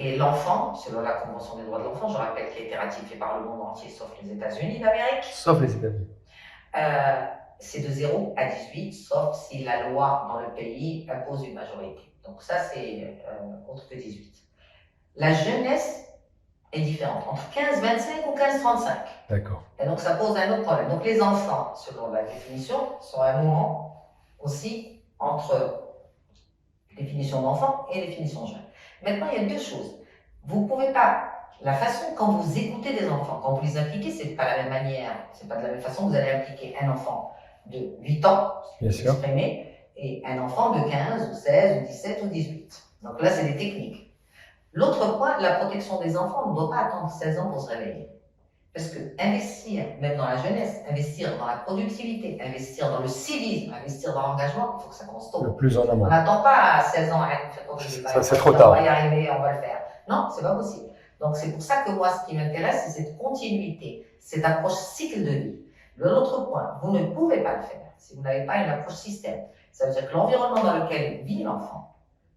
Et l'enfant, selon la Convention des droits de l'enfant, je rappelle qu'elle a été ratifiée par le monde entier, sauf les États-Unis d'Amérique, Sauf les États-Unis. c'est de 0 à 18, sauf si la loi dans le pays impose une majorité. Donc ça, c'est autre que 18. La jeunesse est différente, entre 15-25 ou 15-35. D'accord. Et donc ça pose un autre problème. Donc les enfants, selon la définition, sont un moment aussi entre définition d'enfant et définition jeune. Maintenant, il y a deux choses. Vous ne pouvez pas, la façon quand vous écoutez des enfants, quand vous les impliquez, c'est pas la même manière, c'est pas de la même façon que vous allez impliquer un enfant de 8 ans, Bien sûr, exprimé, et un enfant de 15 ou 16 ou 17 ou 18. Donc là, c'est des techniques. L'autre point, la protection des enfants, on ne doit pas attendre 16 ans pour se réveiller. Parce que investir, même dans la jeunesse, investir dans la productivité, investir dans le civisme, investir dans l'engagement, il faut que ça commence tôt. le plus en On amont. n'attend pas à 16 ans, Ça, c'est trop tard. On va y arriver, on va le faire. Non, c'est pas possible. Donc c'est pour ça que moi, ce qui m'intéresse, c'est cette continuité, cette approche cycle de vie. L'autre point, vous ne pouvez pas le faire si vous n'avez pas une approche système. Ça veut dire que l'environnement dans lequel vit l'enfant,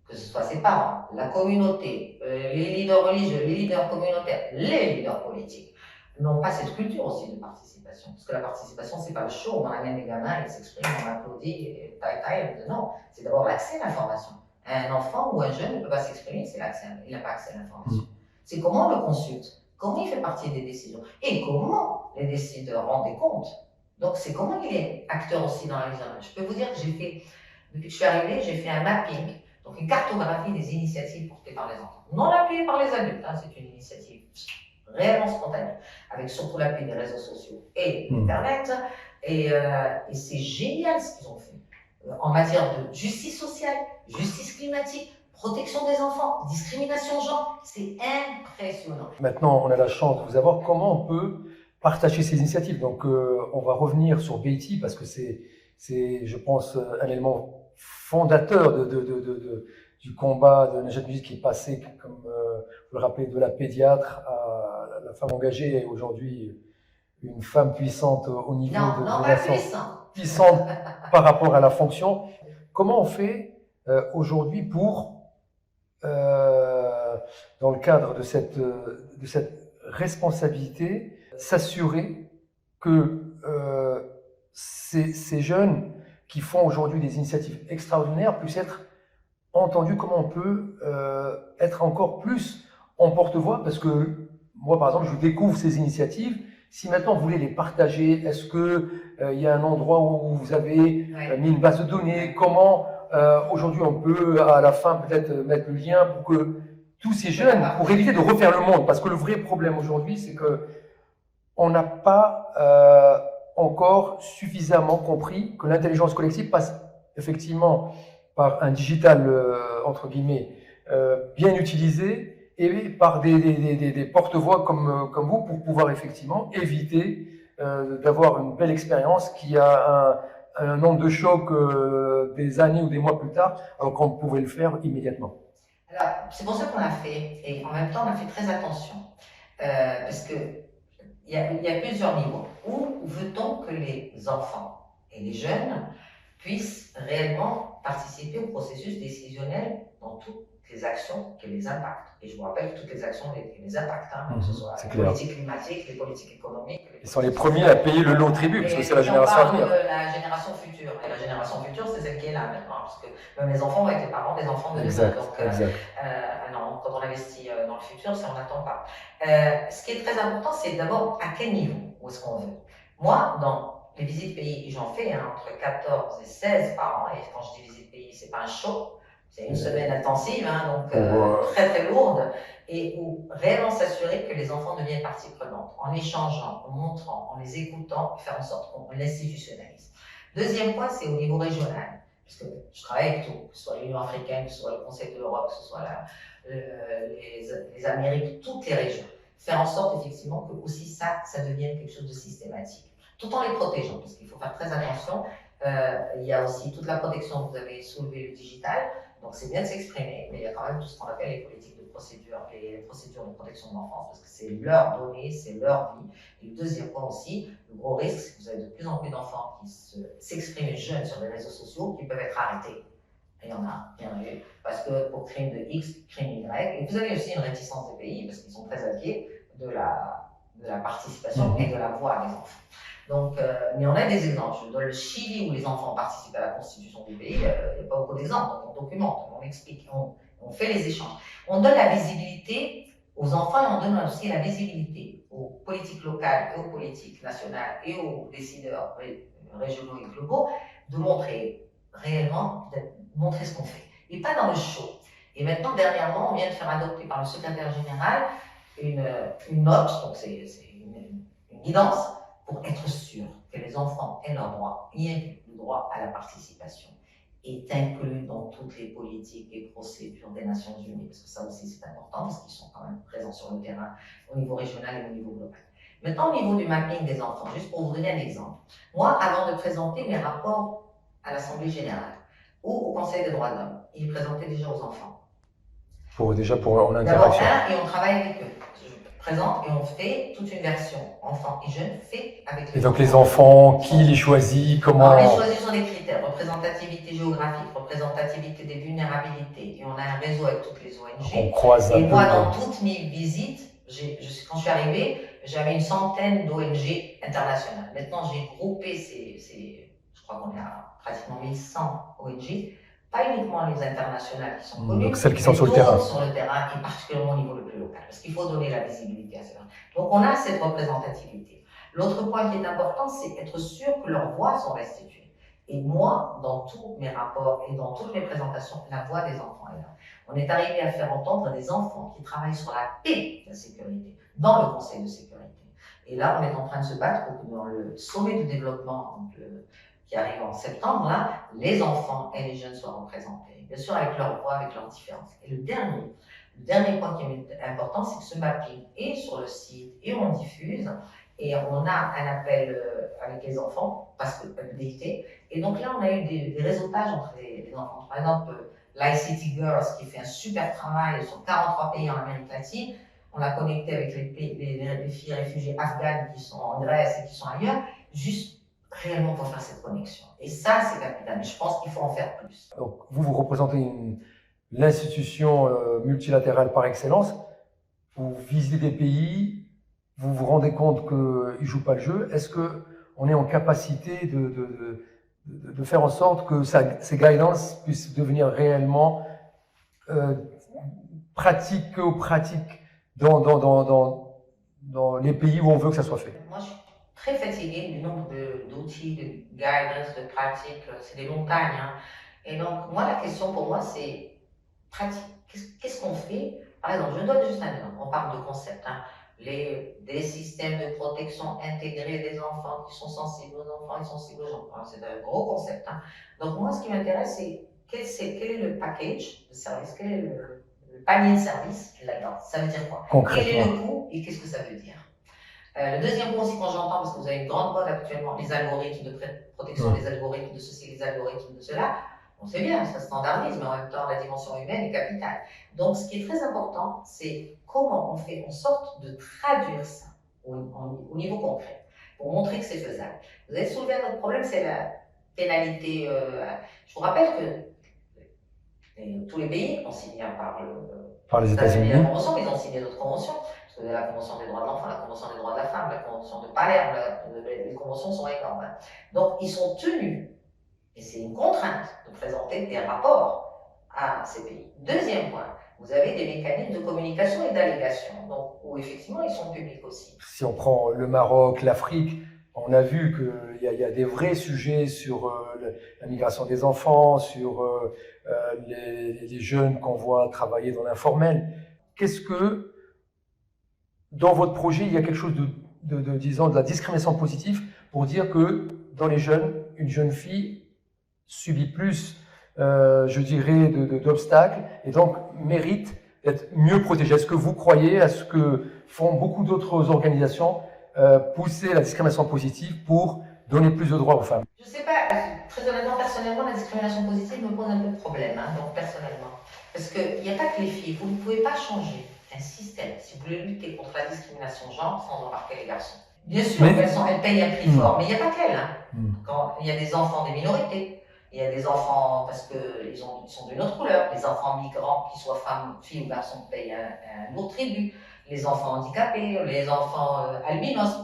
que ce soit ses parents, la communauté, les leaders religieux, les leaders communautaires, les leaders politiques, n'ont pas cette culture aussi de participation. Parce que la participation, c'est pas le show, on amène les gamins, ils s'expriment, on applaudit, et taille. Non, c'est d'abord l'accès à l'information. Un enfant ou un jeune ne peut pas s'exprimer, il n'a pas accès à l'information. C'est comment on le consulte, comment il fait partie des décisions, et comment les décideurs rendent des comptes. Donc c'est comment il est acteur aussi dans la vie. Je peux vous dire que depuis que je suis arrivée, j'ai fait un mapping, donc une cartographie des initiatives portées par les enfants. Non appuyées par les adultes, hein, c'est une initiative réellement spontanée, avec surtout l'appui des réseaux sociaux et Internet. Et c'est génial ce qu'ils ont fait. En matière de justice sociale, justice climatique, protection des enfants, discrimination genre, c'est impressionnant. Maintenant, on a la chance de vous avoir. Comment on peut partager ces initiatives? Donc, on va revenir sur Beitty parce que c'est, je pense, un élément fondateur du combat de Najat Musique qui est passé, comme vous le rappelez, de la pédiatre à la femme engagée et aujourd'hui une femme puissante au niveau non, de la puissante par rapport à la fonction. Comment on fait aujourd'hui pour, dans le cadre de cette responsabilité, s'assurer que ces jeunes qui font aujourd'hui des initiatives extraordinaires puissent être entendus? Comment on peut être encore plus en porte-voix? Parce que moi, par exemple, je découvre ces initiatives. Si maintenant vous voulez les partager, est-ce qu'il y a un endroit où vous avez mis une base de données? Comment aujourd'hui on peut à la fin peut-être mettre le lien pour que tous ces jeunes, pour éviter de refaire le monde? Parce que le vrai problème aujourd'hui, c'est que on n'a pas encore suffisamment compris que l'intelligence collective passe effectivement par un digital, entre guillemets, bien utilisé, et par des porte-voix comme vous pour pouvoir effectivement éviter d'avoir une belle expérience qui a un nombre de chocs des années ou des mois plus tard, alors qu'on pouvait le faire immédiatement. Alors, c'est pour ça qu'on l'a fait, et en même temps, on a fait très attention, parce que il y a plusieurs niveaux. Où veut-on que les enfants et les jeunes puissent réellement participer au processus décisionnel dans toutes les actions qui les impactent? Et je vous rappelle que toutes les actions les impactent, hein, que ce soit les politiques climatiques, les politiques économiques. Ils sont les premiers à payer le long tribut, parce que c'est la génération à venir. On parle de la génération future. Et la génération future, c'est celle qui est là maintenant. Parce que même les enfants vont être les parents des enfants de demain. Donc, non, quand on investit dans le futur, on n'attend pas. Ce qui est très important, c'est d'abord à quel niveau, où est-ce qu'on veut. Moi, dans les visites pays, j'en fais entre 14 et 16 par an. Et quand je dis visite pays, c'est pas un show. C'est une semaine intensive, donc très très lourde, et où réellement s'assurer que les enfants deviennent partie prenante, en échangeant, en montrant, en les écoutant, faire en sorte qu'on l'institutionnalise. Deuxième point, c'est au niveau régional, parce que je travaille avec tout, que ce soit l'Union africaine, que ce soit le Conseil de l'Europe, que ce soit les Amériques, toutes les régions. Faire en sorte effectivement que aussi ça devienne quelque chose de systématique, tout en les protégeant, parce qu'il faut faire très attention. Il y a aussi toute la protection, vous avez soulevé le digital, donc c'est bien de s'exprimer, mais il y a quand même tout ce qu'on appelle les politiques de procédure, les procédures de protection de l'enfance, parce que c'est leurs données, c'est leur vie. Et le deuxième point aussi, le gros risque, c'est que vous avez de plus en plus d'enfants qui s'expriment jeunes sur les réseaux sociaux, qui peuvent être arrêtés Il y en a eu, parce que pour crime de X, crime Y, et vous avez aussi une réticence des pays, parce qu'ils sont très inquiets de la participation et de la voix des enfants. Donc, mais on a des exemples. Je donne le Chili où les enfants participent à la constitution du pays, il n'y a pas beaucoup d'exemples, donc on documente, on explique, on fait les échanges. On donne la visibilité aux enfants et on donne aussi la visibilité aux politiques locales et aux politiques nationales et aux décideurs régionaux et globaux de montrer réellement, de montrer ce qu'on fait et pas dans le show. Et maintenant, dernièrement, on vient de faire adopter par le secrétaire général une note, donc c'est une guidance pour être sûr que les enfants aient leurs droits, y inclut le droit à la participation, est inclus dans toutes les politiques et procédures des Nations Unies, parce que ça aussi c'est important, parce qu'ils sont quand même présents sur le terrain au niveau régional et au niveau global. Maintenant, au niveau du mapping des enfants, juste pour vous donner un exemple, moi, avant de présenter mes rapports à l'Assemblée générale ou au Conseil des droits de l'homme, ils présentaient déjà aux enfants. Pour en interaction. D'abord, et on travaille avec eux. Présente et on fait toute une version enfants et jeunes fait avec les Et donc les enfants, qui les choisit, comment... Alors, les choisis sont des critères, représentativité géographique, représentativité des vulnérabilités, et on a un réseau avec toutes les ONG. On croise et moi, dans toutes mes visites, quand je suis arrivée, j'avais une centaine d'ONG internationales. Maintenant, j'ai groupé je crois qu'on est à pratiquement 1100 ONG, pas uniquement les internationales qui sont connues, donc celles qui sont mais sur le terrain. sur le terrain, et particulièrement au niveau le plus local, parce qu'il faut donner la visibilité à cela. Donc on a cette représentativité. L'autre point qui est important, c'est être sûr que leurs voix sont restituées. Et moi, dans tous mes rapports et dans toutes mes présentations, la voix des enfants est là. On est arrivé à faire entendre des enfants qui travaillent sur la paix de la sécurité dans le Conseil de sécurité. Et là, on est en train de se battre pour que dans le sommet de développement qui arrive en septembre, là, les enfants et les jeunes soient représentés. Bien sûr, avec leur voix, avec leurs différences. Et le dernier point qui est important, c'est que ce mapping est sur le site et on diffuse. Et on a un appel avec les enfants, parce que updaté. Et donc là, on a eu des réseautages entre les enfants. Par exemple, l'ICT Girls, qui fait un super travail sur 43 pays en Amérique latine. On l'a connecté avec les filles réfugiées afghanes qui sont en Grèce et qui sont ailleurs, juste réellement pour faire cette connexion. Et ça, c'est capital. Mais je pense qu'il faut en faire plus. Donc, vous représentez l'institution multilatérale par excellence. Vous visitez des pays, vous vous rendez compte qu'ils ne jouent pas le jeu. Est-ce qu'on est en capacité de faire en sorte que ces guidances puissent devenir réellement pratiques dans les pays où on veut que ça soit fait? Moi, je suis très fatiguée du nombre d'outils, de guidance, de pratiques. C'est des montagnes. Hein. Et donc, moi, la question pour moi, c'est pratique. Qu'est-ce qu'on fait? Par exemple, je donne juste un exemple. On parle de concepts. Hein. Des systèmes de protection intégrés des enfants qui sont sensibles aux enfants et sensibles aux gens. C'est un gros concept. Hein. Donc, moi, ce qui m'intéresse, c'est quel est le package de service, quel est le panier de service là-dedans. Ça veut dire quoi? Quel est le coût et qu'est-ce que ça veut dire? Le deuxième point aussi, quand j'entends, parce que vous avez une grande mode actuellement, les algorithmes de protection, les algorithmes de ceci, les algorithmes de cela, on sait bien, ça standardise, mais en même temps, la dimension humaine est capitale. Donc, ce qui est très important, c'est comment on fait en sorte de traduire ça au niveau concret, pour montrer que c'est faisable. Vous avez soulevé un autre problème, c'est la pénalité. Je vous rappelle que tous les pays ont signé par les États-Unis la convention, mais ils ont signé d'autres conventions. La Convention des droits de l'enfant, la Convention des droits de la femme, la Convention de Palerme, les conventions sont énormes. Hein. Donc, ils sont tenus, et c'est une contrainte, de présenter des rapports à ces pays. Deuxième point, vous avez des mécanismes de communication et d'allégation, donc où effectivement ils sont publics aussi. Si on prend le Maroc, l'Afrique, on a vu qu'il y a des vrais sujets sur la migration des enfants, sur les jeunes qu'on voit travailler dans l'informel. Qu'est-ce que, dans votre projet, il y a quelque chose disons, de la discrimination positive pour dire que dans les jeunes, une jeune fille subit plus, je dirais, d'obstacles et donc mérite d'être mieux protégée. Est-ce que vous croyez à ce que font beaucoup d'autres organisations, pousser la discrimination positive pour donner plus de droits aux femmes? Je ne sais pas, très honnêtement, personnellement, la discrimination positive me pose un peu de problème, hein, donc personnellement. Parce qu'il n'y a pas que les filles, vous ne pouvez pas changer un système si vous voulez lutter contre la discrimination genre sans embarquer les garçons. Bien sûr, elles payent un prix fort, mais il n'y a pas qu'elles. Hein. Quand il y a des enfants des minorités, Il y a des enfants, parce qu'ils sont d'une autre couleur, les enfants migrants, qu'ils soient femmes, filles ou garçons, payent un lourd tribut. Les enfants handicapés, les enfants albinos,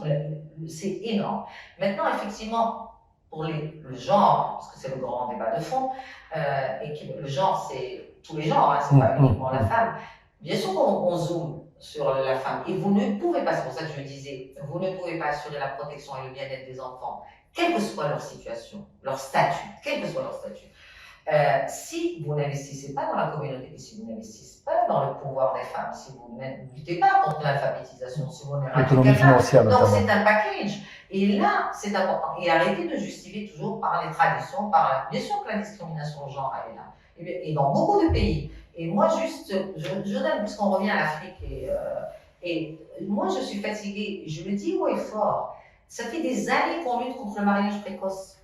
c'est énorme. Maintenant, effectivement, pour le genre, parce que c'est le grand débat de fond, et que le genre, c'est tous les genres, hein, c'est pas uniquement la femme. Bien sûr qu'on zoome sur la femme, et vous ne pouvez pas, c'est pour ça que je disais, vous ne pouvez pas assurer la protection et le bien-être des enfants, quelle que soit leur situation, leur statut, quel que soit leur statut. Si vous n'investissez pas dans la communauté, et si vous n'investissez pas dans le pouvoir des femmes, si vous ne luttez pas contre l'alphabétisation, si vous l'autonomie financière, donc c'est un package. Et là, c'est important. Et arrêtez de justifier toujours par les traditions, bien sûr que la discrimination de genre, elle est là. Et dans beaucoup de pays. Et moi, juste, je donne, puisqu'on revient à l'Afrique, et moi, je suis fatiguée, je le dis haut et fort. Ça fait des années qu'on lutte contre le mariage précoce.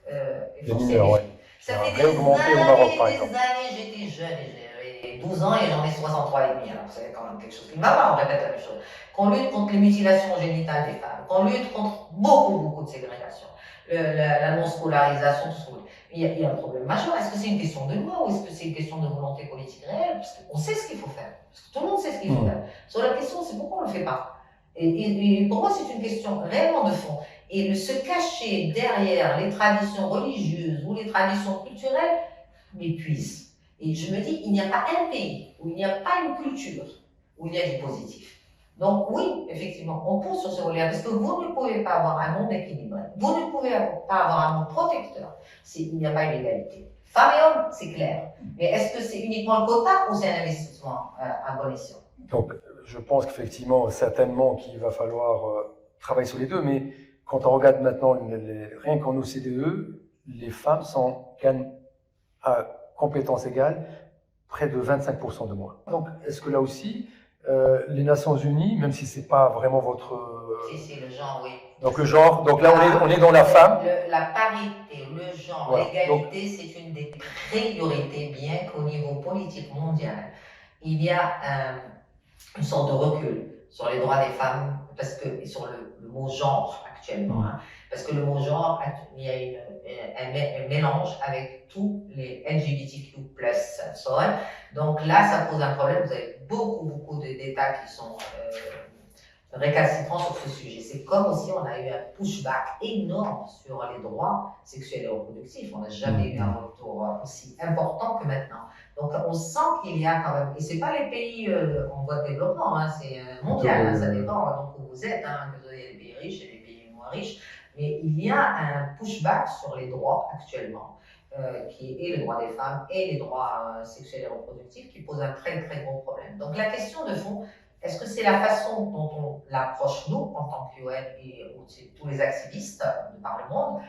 Les mineurs, ouais. Ça fait des années, j'étais jeune, j'avais 12 ans et j'en ai 63 et demi, alors vous savez quand même quelque chose qui ne va pas, on répète la même chose. Qu'on lutte contre les mutilations génitales des femmes, qu'on lutte contre beaucoup de ségrégation, la non-scolarisation, tout ce qu'on veut. Il y a un problème majeur. Est-ce que c'est une question de loi ou est-ce que c'est une question de volonté politique réelle? Parce qu'on sait ce qu'il faut faire, parce que tout le monde sait ce qu'il faut faire. Sur la question, c'est pourquoi on ne le fait pas. Et pour moi, c'est une question réellement de fond. Et se cacher derrière les traditions religieuses ou les traditions culturelles m'épuise. Et je me dis, il n'y a pas un pays où il n'y a pas une culture où il y a du positif. Donc oui, effectivement, on pousse sur ce volet parce que vous ne pouvez pas avoir un monde équilibré. Vous ne pouvez pas avoir un monde protecteur s'il n'y a pas une égalité. Femmes et hommes, c'est clair. Mais est-ce que c'est uniquement le quota ou c'est un investissement à bon escient? Donc, je pense qu'effectivement, certainement qu'il va falloir travailler sur les deux, mais quand on regarde maintenant, rien qu'en OCDE, les femmes gagnent à compétences égales près de 25% de moins. Donc, est-ce que là aussi, les Nations Unies, même si c'est pas vraiment votre... Si, le genre, oui. Donc le genre, donc là on est dans la femme. La parité, le genre, voilà. L'égalité, c'est une des priorités, bien qu'au niveau politique mondial, il y a une sorte de recul sur les droits des femmes, parce que, et sur le mot genre actuellement, hein, parce que le mot genre, il y a un mélange avec tous les LGBTQ+, donc là, ça pose un problème. Vous avez beaucoup d'États qui sont récalcitrants sur ce sujet. C'est comme aussi on a eu un pushback énorme sur les droits sexuels et reproductifs. On n'a jamais eu un retour aussi important que maintenant. Donc on sent qu'il y a quand même, et c'est pas les pays en voie de développement, hein, c'est mondial, hein, ça dépend donc où vous êtes, hein, que vous avez les pays riches et les pays moins riches, mais il y a un pushback sur les droits actuellement. Qui est les droits des femmes et les droits sexuels et reproductifs, qui pose un très gros problème. Donc la question de fond, est-ce que c'est la façon dont on l'approche nous, en tant qu'UN et tous les activistes de par le monde,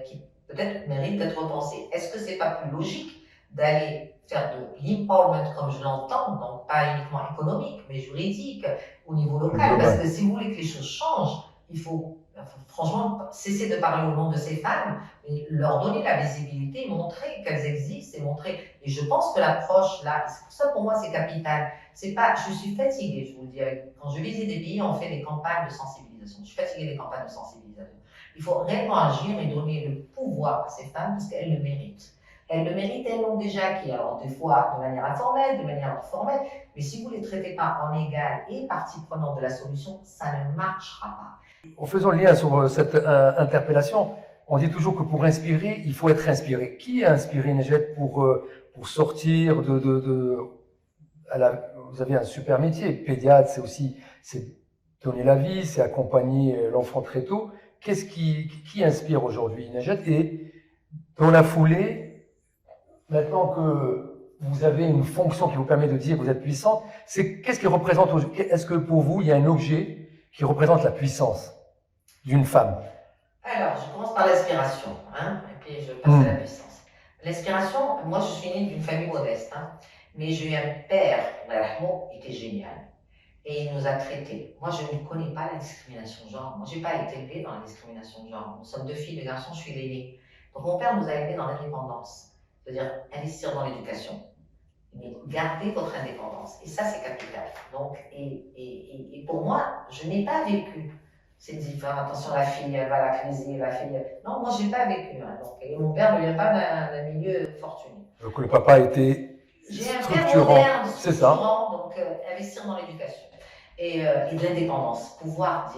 qui peut-être mérite d'être repensée? Est-ce que c'est pas plus logique d'aller faire de l'empowerment comme je l'entends, donc pas uniquement économique, mais juridique, au niveau local? Parce que si vous voulez que les choses changent, il faut franchement cesser de parler au nom de ces femmes, et leur donner la visibilité, montrer qu'elles existent et montrer. Et je pense que l'approche là, c'est pour ça pour moi c'est capital. C'est pas, je suis fatiguée, je vous le dis, quand je visite des pays, on fait des campagnes de sensibilisation. Je suis fatiguée des campagnes de sensibilisation. Il faut réellement agir et donner le pouvoir à ces femmes parce qu'elles le méritent. Elles le méritent, elles l'ont déjà acquis. Alors des fois de manière informelle, de manière non formelle, mais si vous ne les traitez pas en égal et partie prenante de la solution, ça ne marchera pas. En faisant le lien sur cette interpellation, on dit toujours que pour inspirer, il faut être inspiré. Qui a inspiré Nejed pour sortir vous avez un super métier. Pédiatre, c'est donner la vie, c'est accompagner l'enfant très tôt. Qu'est-ce qui inspire aujourd'hui Nejed? Et dans la foulée, maintenant que vous avez une fonction qui vous permet de dire que vous êtes puissante, qu'est-ce qui représente aujourd'hui? Est-ce que pour vous, il y a un objet qui représente la puissance d'une femme? Alors, je commence par l'inspiration, hein, et puis je passe à la puissance. L'inspiration, moi je suis née d'une famille modeste, hein, mais j'ai eu un père, qui était génial, et il nous a traités. Moi je ne connais pas la discrimination de genre, moi je n'ai pas été élevée dans la discrimination de genre. Nous sommes deux filles, deux garçons, je suis l'aînée. Donc mon père nous a élevés dans l'indépendance, c'est-à-dire investir dans l'éducation, mais garder votre indépendance, et ça c'est capital. Donc, et pour moi, je n'ai pas vécu C'est dit, faire attention, la fille, elle va la criser, la fille. Non, moi, j'ai pas vécu. Hein, donc, et mon père ne vient pas d'un milieu fortuné. Donc le papa était J'ai un père structurant, moderne, c'est ça. structurant, donc investir dans l'éducation et de l'indépendance, pouvoir dire.